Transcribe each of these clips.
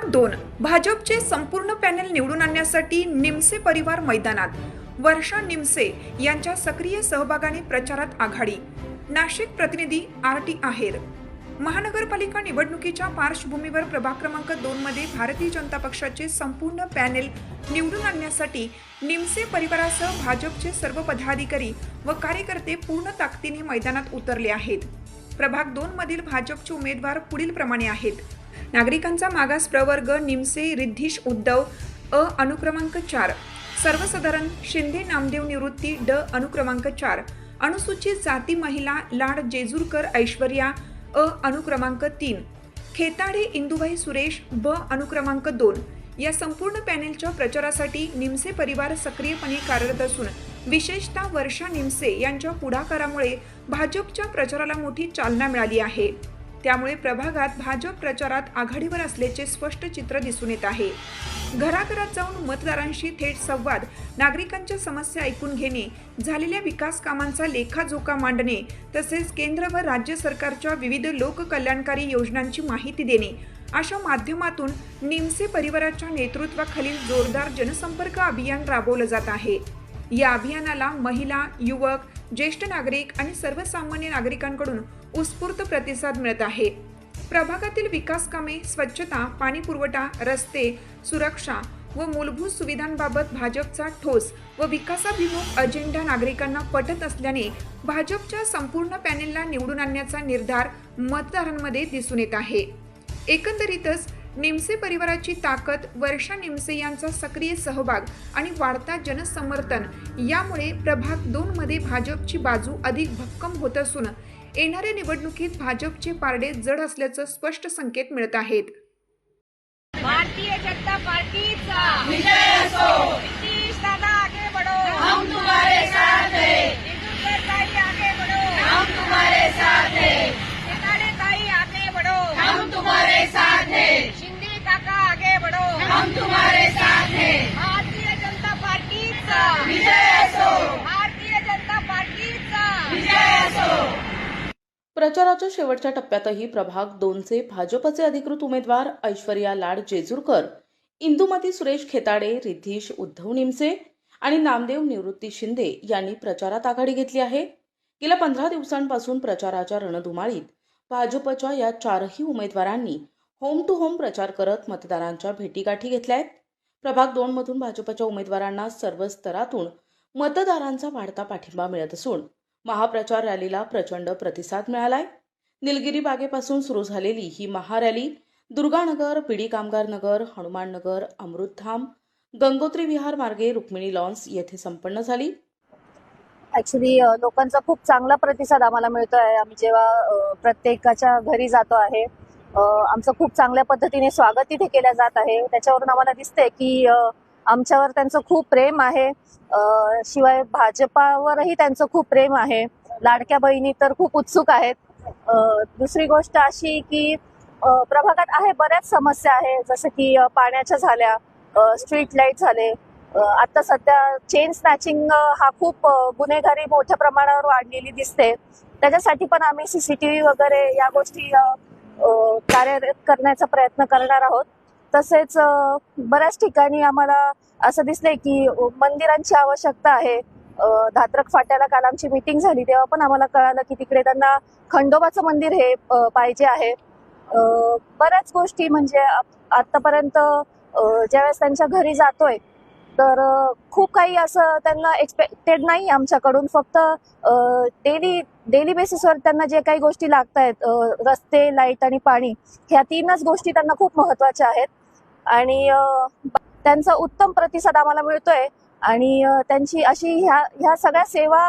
प्रभाग 2 भाजपचे संपूर्ण पॅनेल निवडून आणण्यासाठी निमसे परिवार मैदानात. वर्षा निमसे यांच्या सक्रिय सहभागाने प्रचारात आघाडी. नाशिक प्रतिनिधी आर.टी. आहेर. महानगरपालिका निवडणुकीच्या पार्श्वभूमीवर प्रभाग क्रमांक 2 मध्ये भारतीय जनता पक्षाचे संपूर्ण पॅनेल निवडून आणण्यासाठी निमसे परिवारासह भाजपचे सर्व पदाधिकारी व कार्यकर्ते पूर्ण ताकदीने मैदानात उतरले आहेत. प्रभाग 2 मधील भाजपचे उमेदवार पुढील प्रमाणे आहेत. नागरिकांचा मागास प्रवर्ग निमसे रिद्धीश उद्धव अनुक्रमांक 4, सर्वसाधारण शिंदे नामदेव निवृत्ती अनुक्रमांक 4, अनुसूचित जाती महिला लाड जेजुरकर ऐश्वर्या अनुक्रमांक 3, खेताडे इंदुबाई सुरेश अनुक्रमांक 2. या संपूर्ण पॅनेलच्या प्रचारासाठी निमसे परिवार सक्रियपणे कार्यरत असून विशेषतः वर्षा निमसे यांच्या पुढाकारामुळे भाजपच्या प्रचाराला मोठी चालना मिळाली आहे. त्यामुळे प्रभागात भाजप प्रचारात आघाडीवर असल्याचे स्पष्ट चित्र दिसून येत आहे. घराघरात जाऊन मतदारांशी थेट संवाद, नागरिकांच्या समस्या ऐकून घेणे, झालेल्या विकास कामांचा लेखाजोखा मांडणे, तसेच केंद्र व राज्य सरकारच्या विविध लोककल्याणकारी योजनांची माहिती देणे अशा माध्यमातून निमसे परिवाराच्या नेतृत्वाखालील जोरदार जनसंपर्क अभियान राबवलं जात आहे. या अभियानाला महिला, युवक, ज्येष्ठ नागरिक आणि सर्वसामान्य नागरिकांकडून उत्स्फूर्त प्रतिसाद मिळत आहे. प्रभागातील विकास कामे, स्वच्छता, पाणी पुरवठा, रस्ते, सुरक्षा व मूलभूत सुविधांबाबत भाजपचा ठोस व विकासाभिमुख अजेंडा नागरिकांना पटत असल्याने भाजपच्या संपूर्ण पॅनेलला निवडून आणण्याचा निर्धार मतदारांमध्ये दिसून येत आहे. एकंदरीतच निमसे परिवाराची ताकद, वर्षा निमसे यांचा सक्रिय सहभाग आणि वाढता जनसमर्थन यामुळे प्रभाग 2 मध्ये भाजपची बाजू अधिक भक्कम होत असून येणाऱ्या निवडणुकीत भाजपचे पारडे जड असल्याचं स्पष्ट संकेत मिळत आहेत. भारतीय जनता पार्टीचा विजय असो. नितीश दादा आगे बढ़ो, हम तुम्हारे साथ हैं. जेजुरकर ताई आगे बढ़ो, हम तुम्हारे साथ हैं. खेताडे ताई आगे बढ़ो, हम तुम्हारे साथ हैं. शिंदे काका आगे बढ़ो, हम तुम्हारे साथ हैं. भारतीय जनता पार्टीचा विजय असो. भारतीय जनता पार्टीचा विजय असो. प्रचाराच्या शेवटच्या टप्प्यातही प्रभाग 2चे भाजपचे अधिकृत उमेदवार ऐश्वर्या लाड जेजुरकर, इंदुमती सुरेश खेताडे, रिद्धीश उद्धव निमसे आणि नामदेव निवृत्ती शिंदे यांनी प्रचारात आघाडी घेतली आहे. गेल्या 15 दिवसांपासून प्रचाराच्या रणधुमाळीत भाजपच्या या चारही उमेदवारांनी होम टू होम प्रचार करत मतदारांच्या भेटीगाठी घेतल्या आहेत. प्रभाग 2 मधून भाजपच्या उमेदवारांना सर्व स्तरातून मतदारांचा वाढता पाठिंबा मिळत असून महाप्रचार रॅलीला प्रचंड प्रतिसाद मिळालाय. निलगिरी बागेपासून सुरू झालेली ही महारॅली दुर्गानगर, बीडी कामगार नगर, हनुमान नगर, अमृतधाम, गंगोत्री विहार मार्गे रुक्मिणी लॉन्स येथे संपन्न झाली. ऍक्च्युली लोकांचा खूप चांगला प्रतिसाद आम्हाला मिळतोय. आम्ही जेव्हा प्रत्येकाच्या घरी जातो आहे, आमचं खूप चांगल्या पद्धतीने स्वागत तिथे केलं जात आहे. त्याच्यावरून आम्हाला दिसतंय की आमच्यावर त्यांचं खूप प्रेम आहे. शिवाय भाजपावरही त्यांचं खूप प्रेम आहे. लाडक्या बहिणी तर खूप उत्सुक आहेत. दुसरी गोष्ट अशी की प्रभागात आहे बऱ्याच समस्या आहे, जसं की पाण्याच्या झाल्या, स्ट्रीट लाईट झाले. आता सध्या चेन स्नॅचिंग हा खूप गुन्हेगारी मोठ्या प्रमाणावर वाढलेली दिसते. त्याच्यासाठी पण आम्ही CCTV वगैरे या गोष्टी कार्यरत करण्याचा प्रयत्न करणार आहोत. तसेच बऱ्याच ठिकाणी आम्हाला असं दिसलंय की मंदिरांची आवश्यकता आहे. धात्रक फाट्याला काल आमची मीटिंग झाली तेव्हा पण आम्हाला कळालं की तिकडे त्यांना खंडोबाचं मंदिर हे पाहिजे आहे. बऱ्याच गोष्टी म्हणजे आतापर्यंत ज्यावेळेस त्यांच्या घरी जातोय तर खूप काही असं त्यांना एक्सपेक्टेड नाही आमच्याकडून. फक्त डेली बेसिसवर त्यांना जे काही गोष्टी लागत आहेत, रस्ते, लाईट आणि पाणी, ह्या 3च गोष्टी त्यांना खूप महत्वाच्या आहेत. आणि त्यांचा उत्तम प्रतिसाद आम्हाला मिळतोय आणि त्यांची अशी ह्या सगळ्या सेवा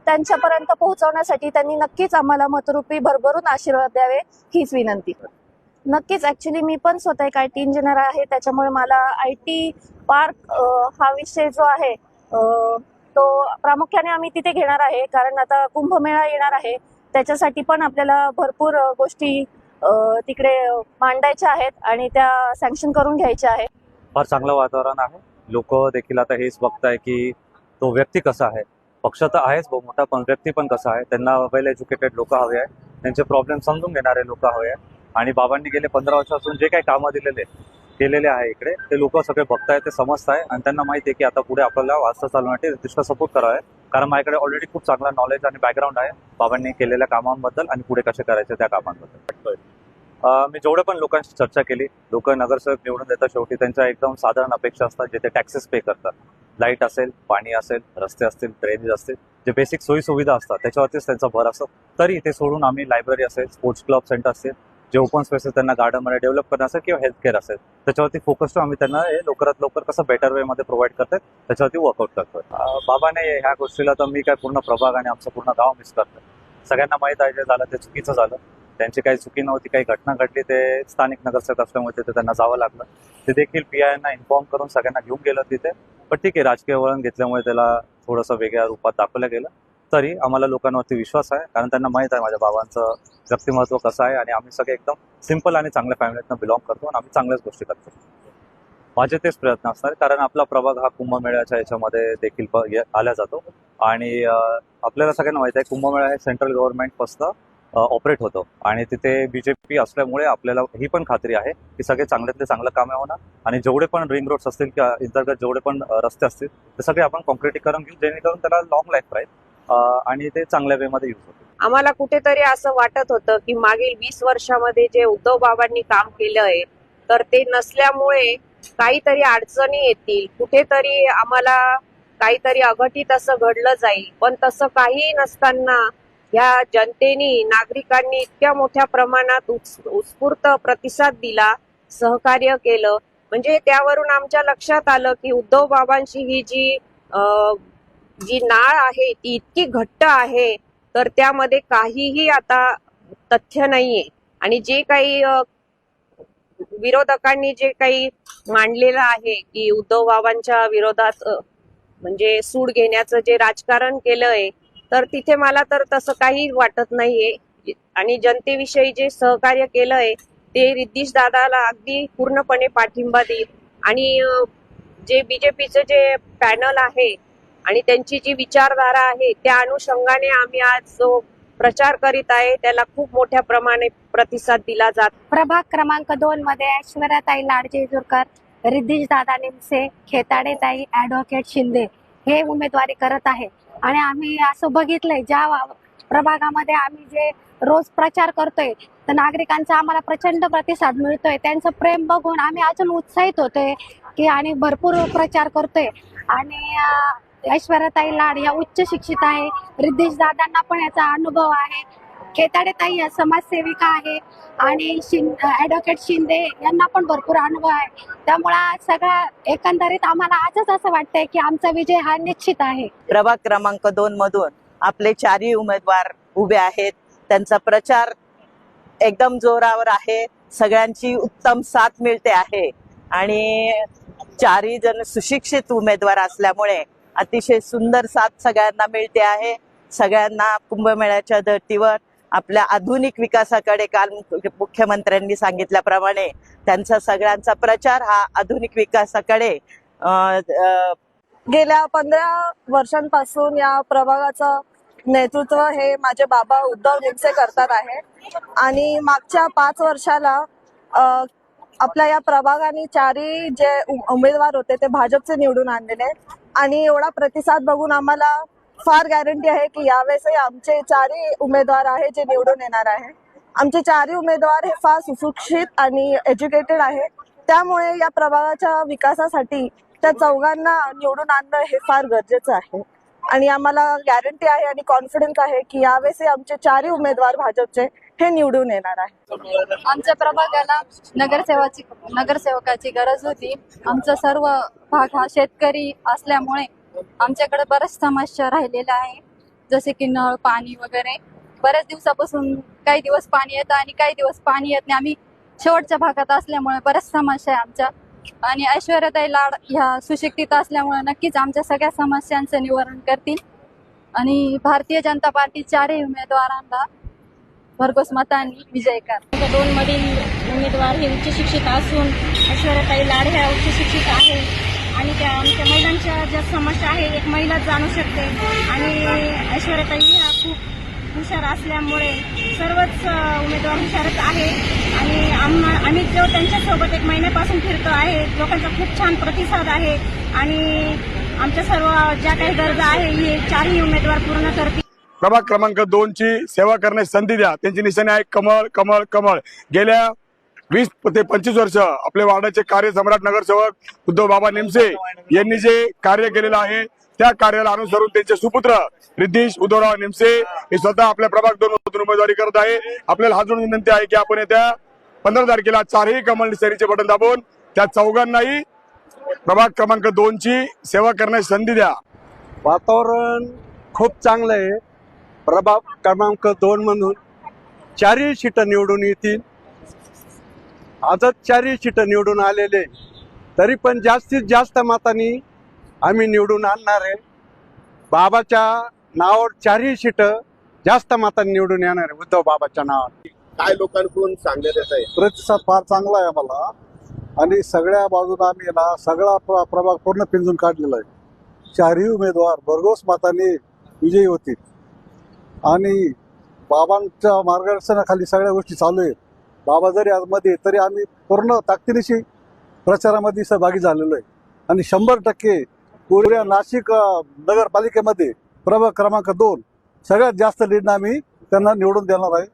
त्यांच्यापर्यंत पोहोचवण्यासाठी त्यांनी नक्कीच आम्हाला मतरूपी भरभरून आशीर्वाद द्यावे हीच विनंती. नक्कीच. ऍक्च्युली मी पण स्वतः एक IT इंजिनियर आहे, त्याच्यामुळे मला IT पार्क हा विषय जो आहे तो प्रामुख्याने आम्ही तिथे घेणार आहे. कारण आता कुंभमेळा येणार आहे, त्याच्यासाठी पण आपल्याला भरपूर गोष्टी तिकडे मांडायच्या आहेत आणि त्या सँक्शन करून घ्यायच्या आहेत. फार चांगलं वातावरण आहे. लोक देखील आता हेच बघताय की तो व्यक्ती कसा आहे. पक्ष तर आहेच बहुत मोठा, पण व्यक्ती पण कसा आहे. त्यांना वेल एज्युकेटेड लोक हवे आहे, त्यांचे प्रॉब्लेम समजून घेणारे लोक हवे आहे. आणि बाबांनी गेले 15 वर्षापासून जे काही कामं दिलेले केलेले आहे इकडे ते लोक सगळे बघतायत, ते समजत आहे आणि त्यांना माहिती आहे की आता पुढे आपल्याला वारसा चालवण्यासाठी रिद्धीशला सपोर्ट करावा आहे. कारण माझ्याकडे ऑलरेडी खूप चांगला नॉलेज आणि बॅकग्राऊंड आहे बाबांनी केलेल्या कामांबद्दल आणि पुढे कसे करायचे त्या कामांबद्दल. मी जेवढे पण लोकांशी चर्चा केली, लोक नगरसेवक निवडून देतात शेवटी त्यांच्या एकदम साधारण अपेक्षा असतात, जे ते टॅक्सेस पे करतात. लाईट असेल, पाणी असेल, रस्ते असतील, ड्रेनेज असतील, जे बेसिक सोयी सुविधा असतात त्याच्यावरतीच त्यांचा भर असतो. तरी ते सोडून आम्ही लायब्ररी असेल, स्पोर्ट्स क्लब सेंटर असेल, जे ओपन स्पेसेस त्यांना गार्डनमध्ये डेव्हलप करणं असेल किंवा हेल्थ केअर असेल, त्याच्यावरती फोकस ठेवून आम्ही त्यांना हे लवकरात लवकर कसं बेटर वे मध्ये प्रोव्हाइड करतात त्याच्यावरती वर्कआउट करतोय. बाबाने ह्या गोष्टीला तर मी काय पूर्ण प्रभाग आणि आमचं पूर्ण गाव मिस करतोय. सगळ्यांना माहित आहे जे झालं ते चुकीचं झालं, त्यांची काही चुकी नव्हती, काही घटना घडली, ते स्थानिक नगरसेवक असल्यामुळे तिथे त्यांना जावं लागलं. ते देखील PIना इन्फॉर्म करून सगळ्यांना घेऊन गेलं तिथे. पण ठीक आहे, राजकीय वळण घेतल्यामुळे त्याला थोडंसं वेगळ्या रूपात दाखवलं गेलं. तरी आम्हाला लोकांवरती विश्वास आहे, कारण त्यांना माहित आहे माझ्या बाबांचं व्यक्तिमत्व कसं आहे आणि आम्ही सगळे एकदम सिंपल आणि चांगल्या फॅमिलीतनं बिलॉंग करतो आणि आम्ही चांगल्याच गोष्टी करतो. माझे तेच प्रयत्न असणार, कारण आपला प्रभाग हा कुंभमेळ्याच्या याच्यामध्ये देखील आला जातो आणि आपल्याला सगळ्यांना माहित आहे कुंभमेळा हे सेंट्रल गव्हर्नमेंट पासून ऑपरेट होतो आणि तिथे BJP असल्यामुळे आपल्याला ही पण खात्री आहे की सगळे चांगल्यातले चांगलं कामे होणार आणि जेवढे पण रिंग रोड्स असतील किंवा अंतर्गत जेवढे पण रस्ते असतील ते सगळे आपण कॉन्क्रिटीकरण घेऊ, जेणेकरून त्याला लॉंग लाईफ राहील आणि ते चांगल्या वे मध्ये यूज होते. आम्हाला कुठेतरी असं वाटत होतं की मागील 20 वर्षामध्ये जे उद्धव बाबांनी काम केलंय तर ते नसल्यामुळे काहीतरी अडचणी येतील, कुठेतरी आम्हाला काहीतरी अघटित असं घडलं जाईल. पण तसं काही नसताना या जनतेनी, नागरिकांनी इतक्या मोठ्या प्रमाणात उत्स्फूर्त प्रतिसाद दिला, सहकार्य केलं, म्हणजे त्यावरून आमच्या लक्षात आलं की उद्धव बाबांची ही जी नाळ आहे ती इतकी घट्ट आहे तर त्यामध्ये काहीही आता तथ्य नाहीये. आणि जे काही विरोधकांनी जे काही मांडलेलं आहे की उद्धव बाबांच्या विरोधात म्हणजे सूड घेण्याचं जे राजकारण केलंय तर तिथे मला तर तसं काही वाटत नाहीये. आणि जनतेविषयी जे सहकार्य केलंय ते रिद्धीश दादाला अगदी पूर्णपणे पाठिंबा देईल. आणि जे BJPचं जे पॅनल आहे आणि त्यांची जी विचारधारा आहे त्या अनुषंगाने आम्ही आज जो प्रचार करीत आहे त्याला खूप मोठ्या प्रमाणे प्रतिसाद दिला जात. प्रभाग क्रमांक 2 मध्ये ऐश्वर्याताई लाड जेजुरकर, रिद्धीश दादा निमसे, खेताडेताई ऍडव्होकेट शिंदे हे उमेदवारी करत आहे. आणि आम्ही असं बघितलंय ज्या प्रभागामध्ये आम्ही जे रोज प्रचार करतोय तर नागरिकांचा आम्हाला प्रचंड प्रतिसाद मिळतोय. त्यांचं प्रेम बघून आम्ही अजून उत्साहित होतोय की आणि भरपूर प्रचार करतोय. आणि ऐश्वर्याताई लाड या उच्च शिक्षित आहे, रिद्धीश दादांना पण याचा अनुभव आहे, खेताडेताई या समाजसेविका आहे आणि ऍडव्होकेट शिंदे यांना पण भरपूर अनुभव आहे. त्यामुळे सगळा एकंदरीत आम्हाला आजच असं वाटतंय की आमचा विजय हा निश्चित आहे. प्रभाग क्रमांक 2 मधून आपले 4ही उमेदवार उभे आहेत. त्यांचा प्रचार एकदम जोरावर आहे, सगळ्यांची उत्तम साथ मिळते आहे आणि 4ही जण सुशिक्षित उमेदवार असल्यामुळे अतिशय सुंदर साथ सगळ्यांना मिळते आहे. सगळ्यांना कुंभमेळ्याच्या धर्तीवर आपल्या आधुनिक विकासाकडे काल मुख्यमंत्र्यांनी सांगितल्याप्रमाणे त्यांचा सगळ्यांचा प्रचार हा आधुनिक विकासाकडे गेल्या 15 वर्षांपासून या प्रभागाचं नेतृत्व हे माझे बाबा उद्धव निमसे करतात आहे. आणि मागच्या 5 वर्षाला आपल्या या प्रभागाने 4ही जे उमेदवार होते ते भाजपचे निवडून आणलेले आणि एवढा प्रतिसाद बघून आम्हाला फार गॅरंटी आहे की यावेळेसही आमचे 4ही उमेदवार आहे जे निवडून येणार आहे. आमचे 4ही उमेदवार हे फार सुशिक्षित आणि एज्युकेटेड आहे. त्यामुळे या प्रभागाच्या विकासासाठी त्या चौघांना निवडून आणणं हे फार गरजेचं आहे. आणि आम्हाला गॅरंटी आहे आणि कॉन्फिडन्स आहे की यावेळेसही आमचे 4ही उमेदवार भाजपचे हे निवडून येणार आहे. आमच्या प्रभागाला नगरसेवकाची गरज होती. आमचा सर्व भाग हा शेतकरी असल्यामुळे आमच्याकडे बऱ्याच समस्या राहिलेल्या आहे, जसे की नळ, पाणी वगैरे. बऱ्याच दिवसापासून काही दिवस पाणी येतं आणि काही दिवस पाणी येत नाही. आम्ही शेवटच्या भागात असल्यामुळे बऱ्याच समस्या आहे आमच्या. आणि ऐश्वर्याताई लाड ह्या सुशिक्षित असल्यामुळे नक्कीच आमच्या सगळ्या समस्यांचं निवारण करतील. आणि भारतीय जनता पार्टी 4ही उमेदवारांना भरघोस मतांनी विजय कर. 2 मधील उमेदवार हे उच्च शिक्षित असून ऐश्वर्याताई लाड ह्या उच्च शिक्षित आहे आणि त्या आमच्या महिलांच्या ज्या समस्या आहे एक महिला जाणू शकते. आणि ऐश्वर्याताई ह्या खूप हुशार असल्यामुळे सर्वच उमेदवार हुशारच आहे आणि आम्ही जो त्यांच्यासोबत 1 महिन्यापासून फिरतो आहे, लोकांचा खूप छान प्रतिसाद आहे आणि आमच्या सर्व ज्या काही गरजा आहे हे 4ही उमेदवार पूर्ण करतील. प्रभाग क्रमांक 2 ची सेवा करण्याची संधी द्या. त्यांची निशाणी आहे कमळ कमळ कमळ. गेल्या 20 ते 25 वर्ष आपले वार्डाचे कार्यसम्राट नगरसेवक उद्धव बाबा निमसे यांनी जे कार्य केलेलं आहे त्या कार्याला अनुसरून त्यांचे सुपुत्र रिद्धीश उद्धवराव निमसे हे स्वतः आपल्या प्रभाग 2 मधून उमेदवारी करत आहे. आपल्याला हात जोडून विनंती आहे की आपण येत्या 15 तारखेला 4ही कमळ निशाणीचे बटन दाबून त्या चौघांनाही प्रभाग क्रमांक 2 ची सेवा करण्याची संधी द्या. वातावरण खूप चांगलं आहे. प्रभाग क्रमांक 2 मधून 4ही सीट निवडून येतील. आजच 4ही सीट निवडून आलेले, तरी पण जास्तीत जास्त मतांनी आम्ही निवडून आणणार आहे. बाबाच्या नावावर 4ही सीट जास्त मतांनी निवडून येणार आहे उद्धव बाबाच्या नावावर. काय लोकांकडून सांगण्यात येत आहे? प्रतिसाद फार चांगला आहे आम्हाला आणि सगळ्या बाजूला आम्ही ना सगळा प्रभाग पूर्ण पिंजून काढलेला आहे. 4ही उमेदवार भरघोस मतांनी विजयी होतील आणि बाबांच्या मार्गदर्शनाखाली सगळ्या गोष्टी चालू आहेत. बाबा जरी आतमध्ये तरी आम्ही पूर्ण ताकदीनिशी प्रचारामध्ये सहभागी झालेलो आहे आणि 100% पुऱ्या नाशिक नगरपालिकेमध्ये प्रभाग क्रमांक 2 सगळ्यात जास्त लीडनं आम्ही त्यांना निवडून देणार आहे.